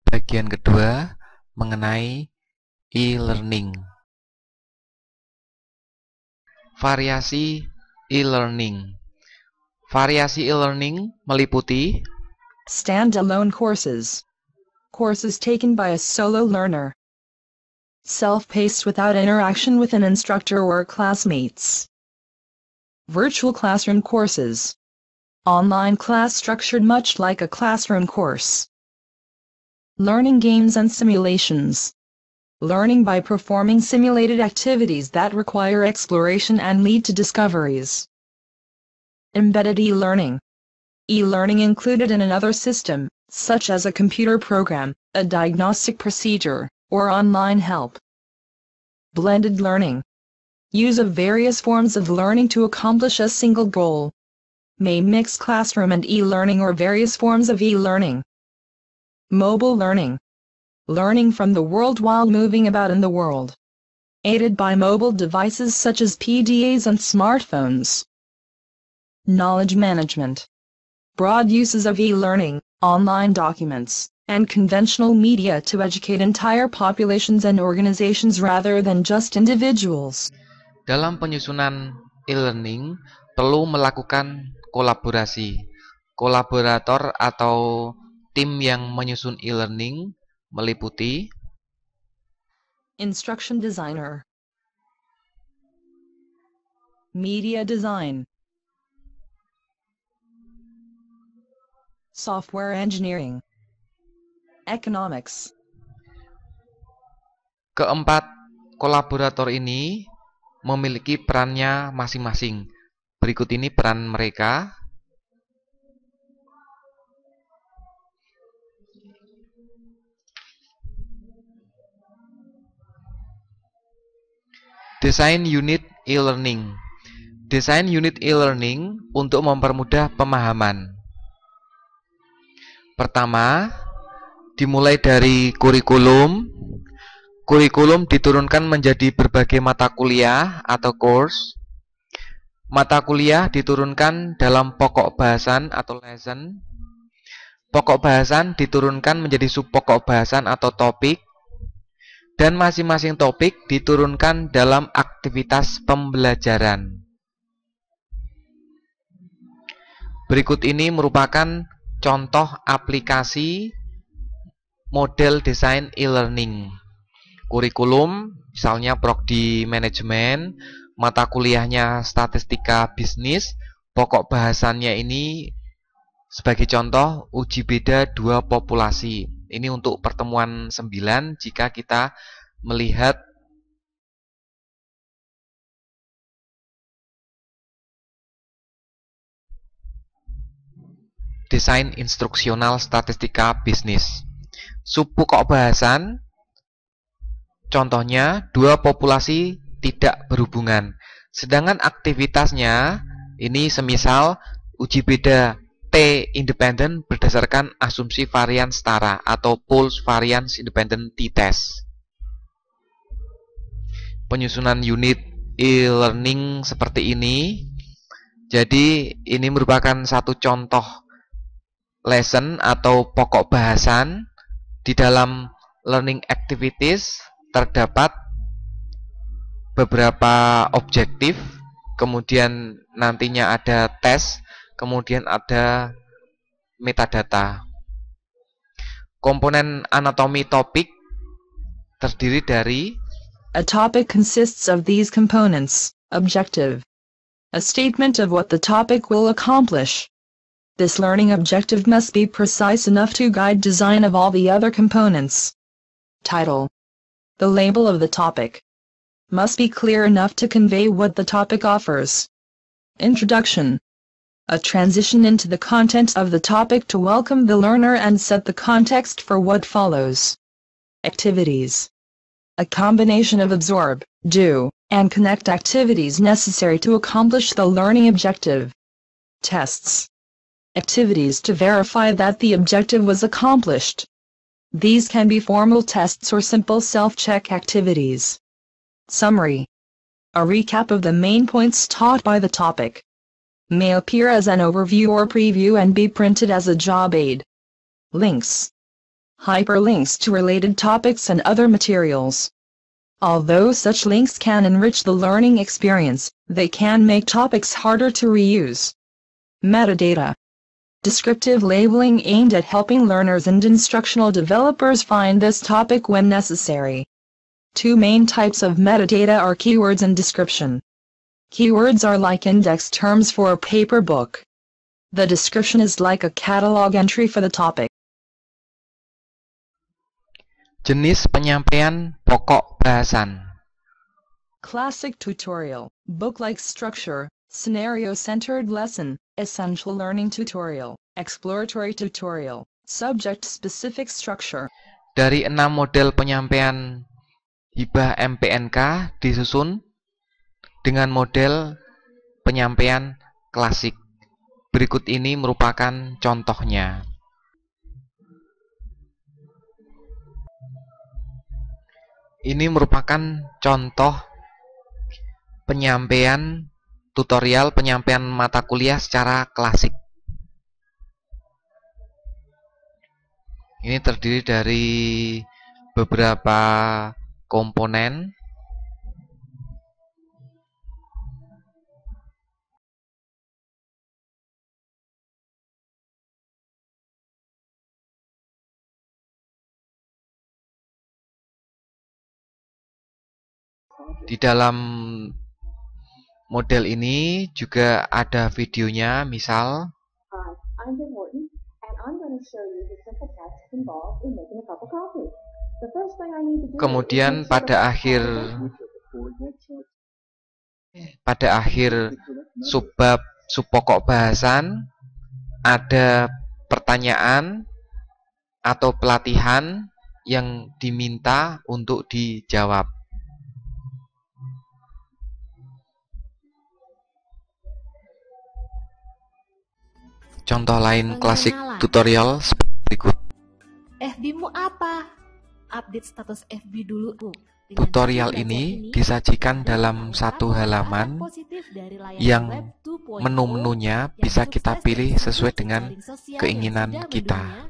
Bagian kedua mengenai e-learning. Variasi e-learning. Variasi e-learning meliputi standalone courses, courses taken by a solo learner, self-paced without interaction with an instructor or classmates, virtual classroom courses, online class structured much like a classroom course, learning games and simulations, learning by performing simulated activities that require exploration and lead to discoveries, embedded e-learning, e-learning included in another system, such as a computer program, a diagnostic procedure, or online help. Blended learning, use of various forms of learning to accomplish a single goal. May mix classroom and e-learning or various forms of e-learning. Mobile learning, learning from the world while moving about in the world, aided by mobile devices such as PDAs and smartphones. Knowledge management, broad uses of e-learning, online documents, and conventional media to educate entire populations and organizations rather than just individuals. dalam penyusunan e-learning perlu melakukan kolaborasi. Kolaborator atau tim yang menyusun e-learning meliputi Instruction designer, media design, software engineering, economics. Keempat kolaborator ini memiliki perannya masing-masing. Berikut ini peran mereka. Desain unit e-learning. Desain unit e-learning untuk mempermudah pemahaman. Pertama, dimulai dari kurikulum. Kurikulum diturunkan menjadi berbagai mata kuliah atau course. Mata kuliah diturunkan dalam pokok bahasan atau lesson. Pokok bahasan diturunkan menjadi subpokok bahasan atau topik. Dan masing-masing topik diturunkan dalam aktivitas pembelajaran. Berikut ini merupakan contoh aplikasi model desain e-learning. Kurikulum, misalnya prodi manajemen, mata kuliahnya statistika bisnis, pokok bahasannya ini sebagai contoh uji beda dua populasi. Ini untuk pertemuan 9 jika kita melihat desain instruksional statistika bisnis. Subpokok bahasan, contohnya dua populasi tidak berhubungan. Sedangkan aktivitasnya ini semisal uji beda T independen berdasarkan asumsi varian setara atau Pulse Variance Independent t-test. Penyusunan unit e-learning seperti ini. Jadi ini merupakan satu contoh lesson atau pokok bahasan. Di dalam learning activities terdapat beberapa objektif, kemudian nantinya ada tes, kemudian ada metadata. Komponen anatomi topik terdiri dari a topic consists of these components: objective, a statement of what the topic will accomplish. This learning objective must be precise enough to guide design of all the other components. Title, the label of the topic, must be clear enough to convey what the topic offers. Introduction, a transition into the content of the topic to welcome the learner and set the context for what follows. Activities, a combination of absorb, do, and connect activities necessary to accomplish the learning objective. Tests, activities to verify that the objective was accomplished. These can be formal tests or simple self-check activities. Summary, a recap of the main points taught by the topic. May appear as an overview or preview and be printed as a job aid. Links. hyperlinks to related topics and other materials. Although such links can enrich the learning experience, they can make topics harder to reuse. Metadata. Descriptive labeling aimed at helping learners and instructional developers find this topic when necessary. Two main types of metadata are keywords and description. Keywords are like index terms for a paper book. The description is like a catalog entry for the topic. Jenis penyampaian pokok bahasan. Classic tutorial, book-like structure, scenario-centered lesson, essential learning tutorial, exploratory tutorial, subject-specific structure. Dari 6 model penyampaian hibah MPNK disusun dengan model penyampaian klasik. Berikut ini merupakan contohnya. Ini merupakan contoh penyampaian tutorial penyampaian mata kuliah secara klasik. Ini terdiri dari beberapa komponen. Di dalam model ini juga ada videonya, misal Hi, I'm Jim Morton, and I'm going to show you the simple tasks involved in making a cup of coffee. The first thing I need to do kemudian is make sure pada akhir subbab subpokok bahasan ada pertanyaan atau pelatihan yang diminta untuk dijawab. Contoh lain klasik tutorial seperti berikut. FB-mu apa? Update status FB dulu, Bu. Tutorial ini disajikan dalam satu halaman yang menu-menunya bisa kita pilih sesuai dengan keinginan kita.